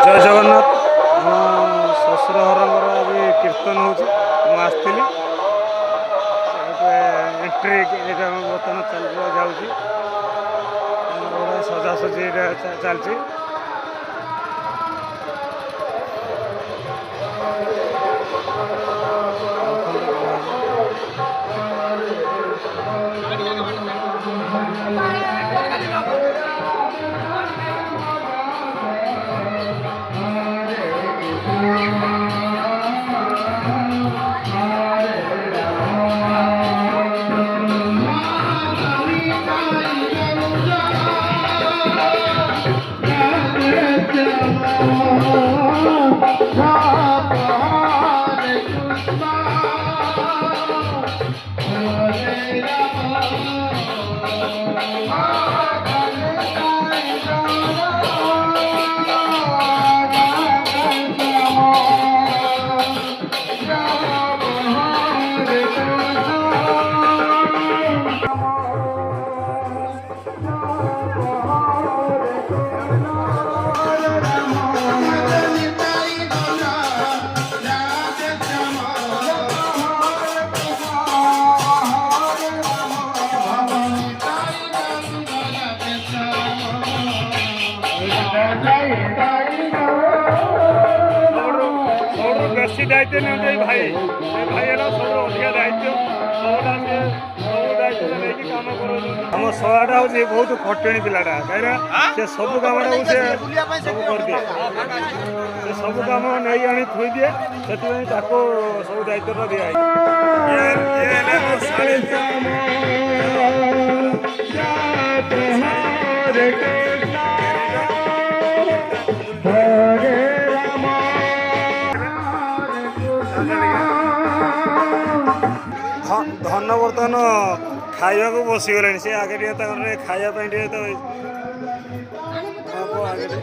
ଜୟ ଜଗନ୍ନାଥ। ଆମ ଶ୍ୱଶୁର ଘରଙ୍କର ଆଜି କୀର୍ତ୍ତନ ହେଉଛି। ମୁଁ ଆସିଥିଲି ଏଣ୍ଟ୍ରି ଏଇଟା ବର୍ତ୍ତମାନ ଯାଉଛି। ଗୋଟେ ସଜାସଜି ଚାଲିଛି। বেশি দায়িত্ব নেওয়া ভাই ভাই এরা সব ଅଧିକା ଦାୟିତ୍ୱ ସବୁଟା ସବୁ ଦାୟିତ୍ୱ ନେଇକି କାମ କରାଉଛନ୍ତି। ଆମ ସହାଟା ହେଉଛି ବହୁତ ଖଟଣୀ ପିଲାଟା କାହିଁକିନା ସେ ସବୁ କାମଟା ସେ ସବୁ କରିଦିଏ। ସେ ସବୁ କାମ ନେଇ ଆଣି ଥୋଇଦିଏ, ସେଥିପାଇଁ ତାକୁ ସବୁ ଦାୟିତ୍ୱଟା ଦିଆହେଇଛି। ଧନ ବର୍ତ୍ତମାନ ଖାଇବାକୁ ବସିଗଲେଣି। ସେ ଆଗେ ଟିକେ ତାଙ୍କର ଖାଇବା ପାଇଁ ଟିକେ ତ ଆଗରେ